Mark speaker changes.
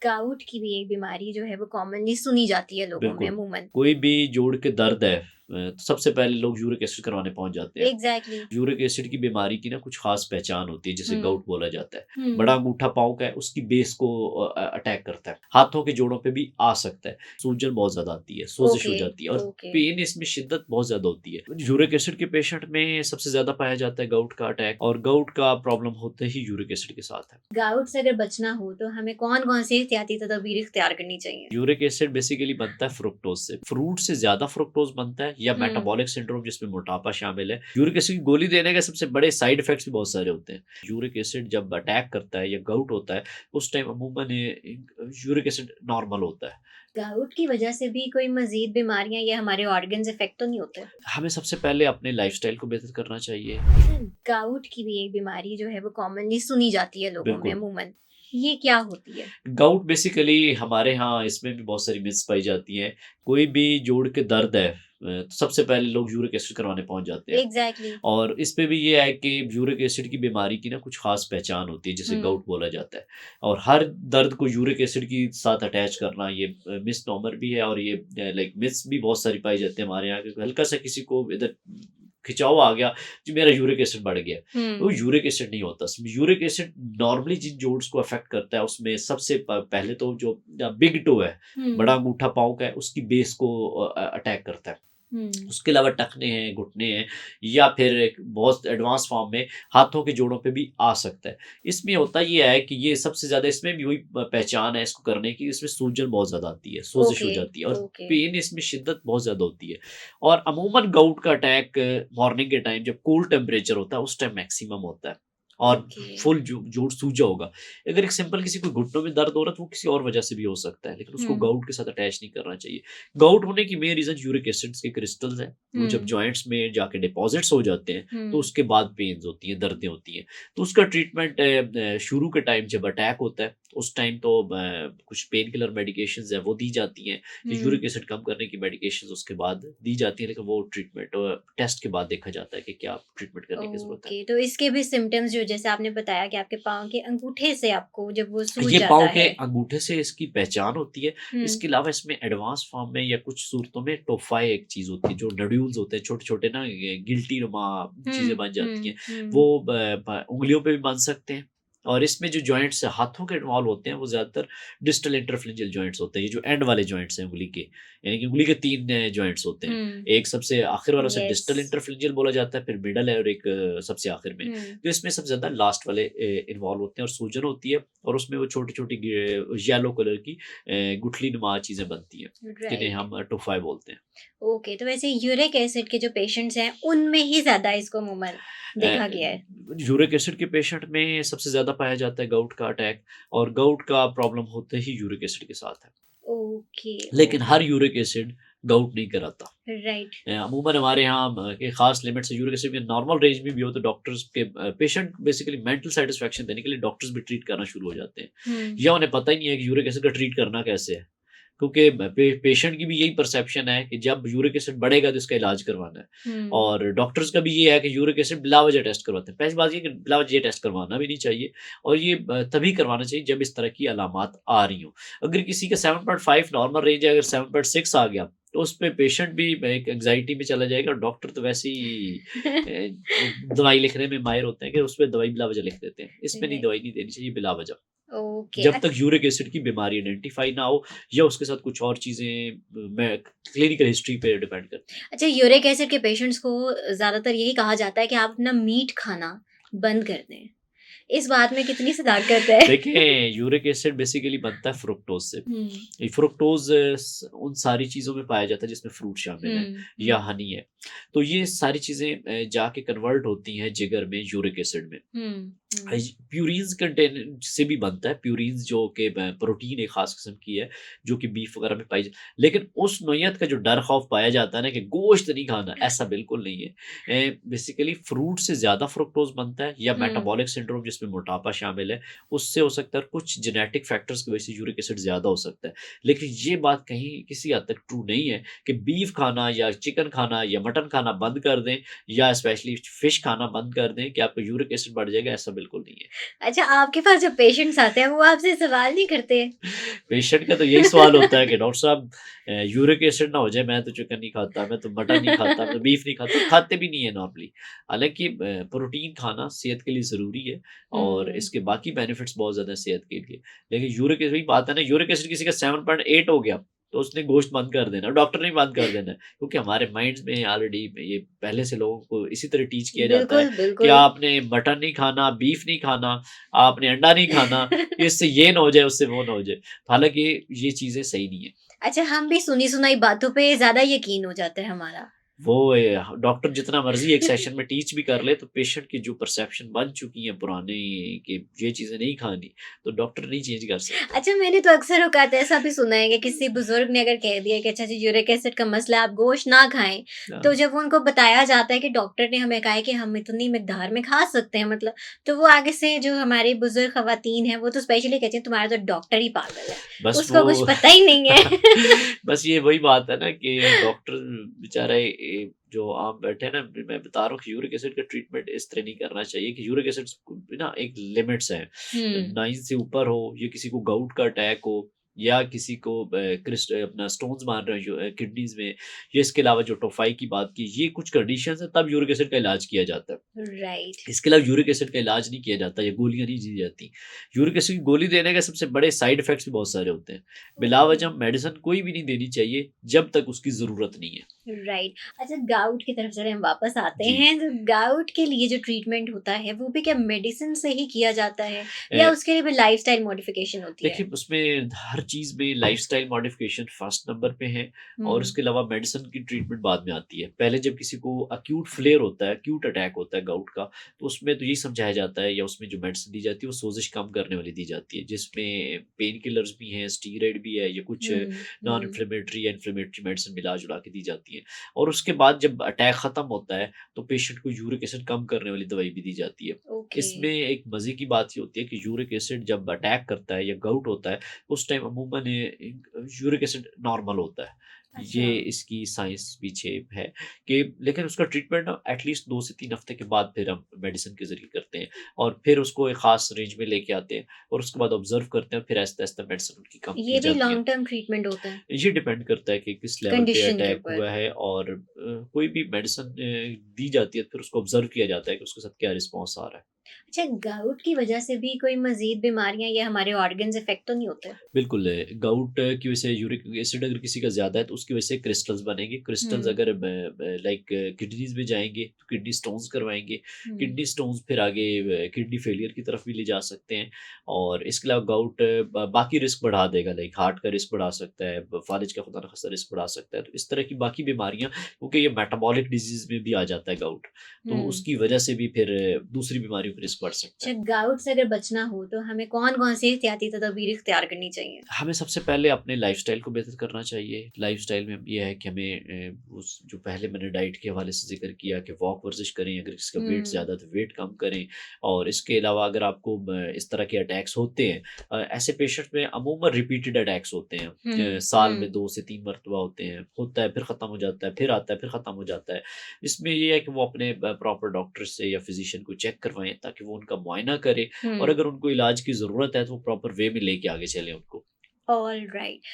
Speaker 1: Gout की भी एक बीमारी जो है वो कॉमनली सुनी जाती है लोगों में
Speaker 2: बिल्कुल।
Speaker 1: अमूमन।
Speaker 2: कोई भी जोड़ के दर्द है तो सबसे पहले लोग यूरिक एसिड करवाने पहुँच जाते हैं।
Speaker 1: एग्ज़ैक्टली।
Speaker 2: यूरिक एसिड की बीमारी की ना कुछ ख़ास पहचान होती है जिसे
Speaker 1: हुँ,
Speaker 2: गाउट बोला जाता है। बड़ा
Speaker 1: हुँ।
Speaker 2: अंगूठा पाँव का है उसकी बेस को अटैक करता है। हाथों के जोड़ों पे भी आ सकता है। सूजन बहुत ज़्यादा आती है, सोज़िश हो
Speaker 1: ओके,
Speaker 2: जाती है और
Speaker 1: ओके।
Speaker 2: पेन इसमें शिद्दत बहुत ज़्यादा होती है। यूरिक एसिड के पेशेंट में सबसे ज़्यादा पाया जाता है गाउट का अटैक और गाउट का प्रॉब्लम होते ही यूरिक एसिड के साथ है।
Speaker 1: गाउट से अगर बचना हो तो हमें कौन-कौन सी एहतियाती तदबीर इख्तियार करनी चाहिए?
Speaker 2: यूरिक एसिड बेसिकली बनता है फ्रुक्टोज से। फ्रूट से ज़्यादा फ्रुक्टोज बनता है या
Speaker 1: हुँ,
Speaker 2: मेटाबॉलिक सिंड्रोम जिसमें मोटापा शामिल है। यूरिक एसिड की गोली देने के सबसे बड़े साइड इफेक्ट्स भी बहुत सारे होते हैं। यूरिक एसिड जब अटैक करता है या गाउट होता है, उस टाइम अमूमन यूरिक एसिड नॉर्मल होता है।
Speaker 1: गाउट की वजह से भी कोई मज़ीद बीमारियाँ या हमारे ऑर्गन्स इफ़ेक्ट तो नहीं होते?
Speaker 2: हमें सबसे पहले अपने लाइफ़स्टाइल को बेहतर करना चाहिए।
Speaker 1: गाउट की भी एक बीमारी जो है वो कॉमनली सुनी जाती है लोगों में
Speaker 2: बिल्कुल।
Speaker 1: अमूमन। ये क्या होती है?
Speaker 2: गाउट बेसिकली हमारे यहाँ इसमें भी बहुत सारी मिथ्स पाई जाती हैं। कोई भी जोड़ के दर्द है तो सबसे पहले लोग यूरिक एसिड करवाने पहुँच जाते हैं।
Speaker 1: एग्ज़ैक्टली।
Speaker 2: और इसपे भी ये है कि यूरिक एसिड की बीमारी की ना कुछ ख़ास पहचान होती है जिसे
Speaker 1: हुँ,
Speaker 2: गाउट बोला जाता है। और हर दर्द को यूरिक एसिड के साथ अटैच करना ये मिसनोमर भी है और ये लाइक मिथ्स भी बहुत सारी पाई जाती है हमारे यहाँ क्योंकि हल्का-सा किसी को इधर खिंचाव आ गया जी मेरा यूरिक एसिड बढ़ गया। वो
Speaker 1: हुँ,
Speaker 2: यूरिक एसिड नहीं होता। यूरिक एसिड नॉर्मली जिन जोड्स को अफ़ेक्ट करता है उसमें सबसे पहले तो जो बिग टो है, बड़ा
Speaker 1: हुँ,
Speaker 2: अंगूठा पाँव का है उसकी बेस को अटैक करता है।
Speaker 1: हुँ।
Speaker 2: उसके अलावा टखने हैं, घुटने हैं या फिर एक बहुत एडवांस फॉर्म में हाथों के जोड़ों पे भी आ सकता है। इसमें होता ये है कि ये सबसे ज़्यादा इसमें भी वही पहचान है इसको करने की, इसमें सूजन बहुत ज़्यादा आती है, सोज़िश हो
Speaker 1: ओके,
Speaker 2: जाती है और
Speaker 1: ओके,
Speaker 2: पेन इसमें शिद्दत बहुत ज़्यादा होती है। और अमूमन गाउट का अटैक मॉर्निंग के टाइम जब कूल टेम्परेचर होता है, उस टाइम मैक्सिमम होता है और
Speaker 1: ओके।
Speaker 2: फुल जोड़ सूजा होगा। अगर एक सिंपल किसी को घुटनों में दर्द हो रहा है, तो वो किसी और वजह से भी हो सकता है, लेकिन उसको
Speaker 1: हुँ,
Speaker 2: गाउट के साथ अटैच नहीं करना चाहिए। गाउट होने की मेन रीज़न यूरिक एसिड्स के क्रिस्टल्स हैं। वो जब
Speaker 1: हुँ,
Speaker 2: जॉइंट्स में जाके डिपॉज़िट्स हो जाते हैं, तो
Speaker 1: हुँ,
Speaker 2: उसके बाद पेन्स होती हैं, दर्दें होती हैं। तो उसका ट्रीटमेंट शुरू के टाइम जब अटैक होता है, उस टाइम तो कुछ पेन किलर मेडिकेशंस हैं, वो दी जाती हैं।
Speaker 1: हुँ।
Speaker 2: यूरिक एसिड कम करने की मेडिकेशंस उसके बाद दी जाती हैं, लेकिन वो ट्रीटमेंट टेस्ट के बाद देखा जाता है कि क्या ट्रीटमेंट करने की ज़रूरत है।
Speaker 1: ओके, तो इसके भी सिम्पटम्स जो जैसे आपने बताया कि आपके पाँव के अंगूठे से आपको जब वो सूज
Speaker 2: ये
Speaker 1: जाता
Speaker 2: पाँव के
Speaker 1: है।
Speaker 2: अंगूठे से इसकी पहचान होती है।
Speaker 1: हुँ,
Speaker 2: इसके अलावा इसमें एडवांस फॉर्म में या कुछ सूरतों में टोफ़ाई एक चीज़ होती है, जो नोड्यूल्स होते हैं, छोटे-छोटे ना ये गिल्टी नुमा चीज़ें
Speaker 1: हुँ,
Speaker 2: बन जाती
Speaker 1: हुँ,
Speaker 2: हैं।
Speaker 1: हुँ,
Speaker 2: वो ब ब उँगलियों पे भी बन सकते हैं और इसमें जो जॉइंट्स हाथों के इन्वॉल्व होते हैं, वो ज़्यादातर डिस्टल इंटरफेरेंजियल जॉइंट्स होते हैं। ये जो एंड वाले जॉइंट्स हैं उँगली के, यानी कि उँगली के 3 जॉइंट्स होते हैं।
Speaker 1: हुँ,
Speaker 2: एक सबसे आखिर वाला उसे
Speaker 1: येस।
Speaker 2: डिस्टल इंटरफेरेंजियल बोला जाता है, फिर मिडल है और एक सबसे आखिर में।
Speaker 1: हुँ,
Speaker 2: तो इसमें सबसे ज़्यादा लास्ट वाले इन्वॉल्व होते हैं और सूजन होती है और उसमें वो छोटी-छोटी येलो कलर की गुठलीनुमा चीज़ें बनती हैं, जिन्हें
Speaker 1: राइट।
Speaker 2: हम टोफ़ाई बोलते हैं।
Speaker 1: ओके, तो वैसे यूरिक एसिड के जो पेशेंट्स हैं, उनमें ही ज़्यादा इसको अमूमन
Speaker 2: अ,
Speaker 1: देखा गया है।
Speaker 2: यूरिक एसिड के पेशेंट में सबसे ज़्यादा पाया जाता है गाउट का अटैक और गाउट का प्रॉब्लम होते ही यूरिक एसिड के साथ है।
Speaker 1: ओके,
Speaker 2: लेकिन
Speaker 1: ओके,
Speaker 2: हर यूरिक एसिड गाउट नहीं कराता।
Speaker 1: राइट।
Speaker 2: अमूमन हमारे यहाँ एक ख़ास लिमिट से यूरिक एसिड के नॉर्मल रेंज में भी हो तो डॉक्टर्स के पेशेंट बेसिकली मेंटल सैटिस्फैक्शन देने के लिए डॉक्टर्स भी ट्रीट करना शुरू हो जाते हैं।
Speaker 1: हुँ,
Speaker 2: या उन्हें पता ही नहीं है कि यूरिक एसिड का ट्रीट करना कैसे है। क्योंकि पेशेंट की भी यही परसेप्शन है कि जब यूरिक एसिड बढ़ेगा तो इसका इलाज करवाना है
Speaker 1: हुँ,
Speaker 2: और डॉक्टर्स का भी ये है कि यूरिक एसिड बिला वजह टेस्ट करवाते हैं। पहली बात ये कि बिला वजह ये टेस्ट करवाना भी नहीं चाहिए और ये तभी करवाना चाहिए जब इस तरह की अलामात आ रही हों। अगर किसी का 7.5 नॉर्मल रेंज है, अगर 7.6 आ गया तो उसपे पेशेंट भी एक एंग्जायटी में चला जाएगा और डॉक्टर तो वैसे ही दवाई लिखने में माहिर होते हैं कि उसपे दवाई बिला वजह लिख देते हैं। इसमें नहीं,
Speaker 1: राइट।
Speaker 2: दवाई नहीं देनी चाहिए बिला वजह।
Speaker 1: ओके,
Speaker 2: जब तक यूरिक एसिड की बीमारी आइडेंटिफ़ाई ना हो या उसके साथ कुछ और चीज़ें मैं क्लिनिकल हिस्ट्री पे डिपेंड करती हैं।
Speaker 1: अच्छा, यूरिक एसिड के पेशेंट्स को ज़्यादातर यही कहा जाता है कि आप अपना मीट खाना बंद कर दें। इस बात में कितनी सदाकत है?
Speaker 2: देखिए, यूरिक एसिड बेसिकली बनता है फ्रुक्टोज़ से।
Speaker 1: हुँ,
Speaker 2: ये फ्रुक्टोज़ उन सारी चीज़ों में पाया जाता है जिसमें फ्रूट शामिल है
Speaker 1: हुँ,
Speaker 2: या
Speaker 1: हुँ,
Speaker 2: हनी है। तो ये सारी चीज़ें जाके कन्वर्ट होती हैं जिगर में यूरिक एसिड में।
Speaker 1: हुँ, हुँ,
Speaker 2: प्यूरीन्स कंटेन से भी बनता है, प्यूरीन्स जो कि प्रोटीन एक ख़ास किस्म की है, जो कि बीफ वग़ैरह में पाई लेकिन उस नोयत का जो डर खौफ़ पाया जाता है ना कि गोश्त नहीं खाना, ऐसा बिल्कुल नहीं है। बेसिकली फ्रूट से ज़्यादा फ्रुक्टोज़ बनता है या
Speaker 1: हुँ,
Speaker 2: मेटाबॉलिक सिंड्रोम जिसमें मोटापा शामिल है, उससे हो सकता है और कुछ जेनेटिक फैक्टर्स की वज़ह से यूरिक एसिड ज़्यादा हो सकता है। लेकिन ये बात कहीं किसी हद तक ट्रू नहीं है कि बीफ खाना या चिकन खाना या मटन खाना बंद कर दें या स्पेशली फिश खाना बंद कर दें कि आपका यूरिक एसिड बढ़ जाएगा, ऐसा बिल्कुल नहीं है।
Speaker 1: अच्छा, आपके पास जब पेशेंट्स आते हैं वो आपसे सवाल नहीं करते?
Speaker 2: पेशेंट का तो यही सवाल होता है कि डॉक्टर साहब यूरिक एसिड ना हो जाए, मैं तो चिकन नहीं खाता, मैं तो मटन नहीं खाता, मैं तो बीफ नहीं खाता, खाते भी नहीं है नॉर्मली। हालाँकि प्रोटीन खाना सेहत के लिए ज़रूरी है और
Speaker 1: हुँ।
Speaker 2: इसके बाकी बेनिफिट्स बहुत ज़्यादा हैं सेहत के लिए। लेकिन यूरिक एसिड वही बात है ना, यूरिक एसिड किसी का 7.8 हो गया, तो उसने गोश्त बंद कर देना, डॉक्टर ने भी बंद कर देना है। क्योंकि हमारे माइंड्स में ऑलरेडी ये पहले से लोगों को इसी तरह टीच किया जाता है
Speaker 1: बिल्कुल,
Speaker 2: कि
Speaker 1: बिल्कुल।
Speaker 2: आपने मटन नहीं खाना, बीफ नहीं खाना, आपने अंडा नहीं खाना, इससे ये ना हो जाए, उससे वो ना हो जाए। हालाँकि ये चीज़ें सही नहीं है।
Speaker 1: अच्छा, हम भी सुनी-सुनाई बातों पे ज़्यादा यकीन हो जाता है हमारा।
Speaker 2: वो डॉक्टर जितना मर्ज़ी एक सेशन में टीच भी कर ले, तो पेशेंट की जो परसेप्शन बन चुकी है पुराने कि ये चीज़ें नहीं खानी, तो डॉक्टर नहीं चेंज कर सकता।
Speaker 1: अच्छा, मैंने तो अक्सर औकात ऐसा भी सुना है कि किसी बुजुर्ग ने अगर कह दिया कि अच्छा जी, यूरिक एसिड का मसला है, आप गोश्त ना खाएं, तो
Speaker 2: हाँ।
Speaker 1: जब उनको बताया जाता है कि डॉक्टर ने हमें कहा है कि हम इतनी मिकदार में खा सकते हैं, मतलब, तो वो आगे से जो हमारी बुजुर्ग खवातीन है वो तो स्पेशली कहती हैं तुम्हारा तो डॉक्टर ही पागल है,
Speaker 2: बस
Speaker 1: उसको कुछ
Speaker 2: वो
Speaker 1: पता ही नहीं है।
Speaker 2: बस ये वही बात है ना कि डॉक्टर बेचारा जो आम बैठे हैं ना, मैं बता रहा हूँ कि यूरिक एसिड का ट्रीटमेंट इस तरह नहीं करना चाहिए कि यूरिक एसिड ना एक लिमिट्स है।
Speaker 1: हम्म।
Speaker 2: 9 से ऊपर हो, या किसी को गाउट का अटैक हो, या किसी को अपना स्टोन्स मार रहे हो किडनीज में, या इसके अलावा जो टोफाई की बात की, ये कुछ कंडीशन है, तब यूरिक एसिड का इलाज किया जाता है।
Speaker 1: राइट।
Speaker 2: इसके अलावा यूरिक एसिड का इलाज नहीं किया जाता या गोलियाँ नहीं दी जाती। यूरिक एसिड की गोली देने के सबसे बड़े साइड इफ़ेक्ट्स भी बहुत सारे होते हैं। बिलावजह मेडिसिन कोई भी नहीं देनी चाहिए जब तक उसकी ज़रूरत नहीं है।
Speaker 1: राइट। अच्छा, गाउट की तरफ चले हम वापस आते
Speaker 2: जी।
Speaker 1: हैं, तो गाउट के लिए जो ट्रीटमेंट होता है वो भी क्या मेडिसिन से ही किया जाता है
Speaker 2: अ,
Speaker 1: या उसके लिए भी लाइफस्टाइल मॉडिफिकेशन होती है?
Speaker 2: देखिए, उसमें हर चीज़ में लाइफ़स्टाइल मॉडिफ़िकेशन फ़र्स्ट नंबर पे है और
Speaker 1: हम्म।
Speaker 2: उसके अलावा मेडिसिन की ट्रीटमेंट बाद में आती है। पहले जब किसी को एक्यूट फ्लेयर होता है, एक्यूट अटैक होता है गाउट का, तो उसमें तो यही समझाया जाता है, या उसमें जो मेडिसिन दी जाती है वो सोज़िश कम करने वाली दी जाती है, जिसमें पेन किलर्स भी हैं, स्टीरॉइड भी है, या कुछ नॉन
Speaker 1: हम्म।
Speaker 2: इन्फ्लेमेटरी या इन्फ्लेमेटरी मेडिसिन मिला-जुला के दी जाती है। और उसके बाद जब अटैक ख़त्म होता है, तो पेशेंट को यूरिक एसिड कम करने वाली दवाई भी दी जाती है।
Speaker 1: ओके।
Speaker 2: इसमें एक मज़े की बात ये होती है कि यूरिक एसिड जब अटैक करता है या गाउट होता है, उस टाइम अमूमन यूरिक एसिड नॉर्मल होता है। ये
Speaker 1: अच्छा।
Speaker 2: इसकी साइंस पीछे है कि, लेकिन उसका ट्रीटमेंट ना एटलीस्ट 2 से 3 हफ्ते के बाद फिर हम मेडिसिन के ज़रिए करते हैं और फिर उसको एक ख़ास रेंज में लेके आते हैं और उसके बाद ऑब्ज़र्व करते हैं, फिर आहिस्ता-आहिस्ता मेडिसिन उनकी कम की
Speaker 1: ये भी
Speaker 2: जाती है।
Speaker 1: लॉन्ग टर्म ट्रीटमेंट होता है?
Speaker 2: ये डिपेंड करता है कि किस लेवल पे
Speaker 1: कंडीशन के
Speaker 2: अटैक
Speaker 1: ऊपर?
Speaker 2: हुआ है, और कोई भी मेडिसिन दी जाती है, फिर उसको ऑब्ज़र्व किया जाता है कि उसके साथ क्या रिस्पॉन्स आ रहा है।
Speaker 1: अच्छा, गाउट की वजह से भी कोई मजीद बीमारियां या हमारे ऑर्गन्स इफेक्ट तो नहीं होते?
Speaker 2: बिल्कुल, गाउट की वजह से यूरिक एसिड अगर किसी का ज़्यादा है, तो उसकी वजह से क्रिस्टल्स बनेंगे। क्रिस्टल्स
Speaker 1: हम्म।
Speaker 2: अगर लाइक किडनीज़ में जाएँगे, तो किडनी स्टोन्स करवाएँगे।
Speaker 1: हम्म।
Speaker 2: किडनी स्टोन्स फिर आगे किडनी फेलियर की तरफ भी ले जा सकते हैं, और इसके अलावा गाउट बाकी रिस्क बढ़ा देगा, लाइक हार्ट का रिस्क बढ़ा सकता है, फालिज का खुदा न खास्ता रिस्क बढ़ा सकता है। तो इस तरह की बाकी बीमारियाँ, क्योंकि ये मेटाबॉलिक डिज़ीज़ में भी आ जाता है गाउट, तो
Speaker 1: हम्म।
Speaker 2: उसकी वजह से भी फिर दूसरी बीमारियों का रिस्क बढ़ सकता
Speaker 1: अच्छा,
Speaker 2: है।
Speaker 1: गाउट से अगर बचना हो तो हमें कौन कौन सी एहतियाती तदाबीर इख्तियार करनी चाहिए?
Speaker 2: हमें सबसे पहले अपने लाइफ़स्टाइल को बेहतर करना चाहिए। लाइफ़स्टाइल में ये है कि हमें उस जो पहले मैंने डाइट के हवाले से ज़िक्र किया कि वॉक वर्जिश करें, अगर किसी का वेट
Speaker 1: हम्म।
Speaker 2: ज़्यादा है तो वेट कम करें। और इसके अलावा अगर आपको इस तरह के अटैक्स होते हैं, ऐसे पेशेंट में अमूमन रिपीटेड अटैक्स होते हैं। साल में
Speaker 1: हम्म।
Speaker 2: 2 से 3 मरतबा होते हैं, होता है, फिर ख़त्म हो जाता है, फिर आता है, फिर ख़त्म हो जाता है। इसमें ये है कि वो अपने प्रॉपर डॉक्टर से या फ़िज़िशियन को चेक करवाएँ, ताकि वो उनका मुआयना करें, और
Speaker 1: हम्म।
Speaker 2: अगर उनको इलाज की ज़रूरत है तो वो प्रॉपर वे में लेके आगे चलें उनको।
Speaker 1: All right.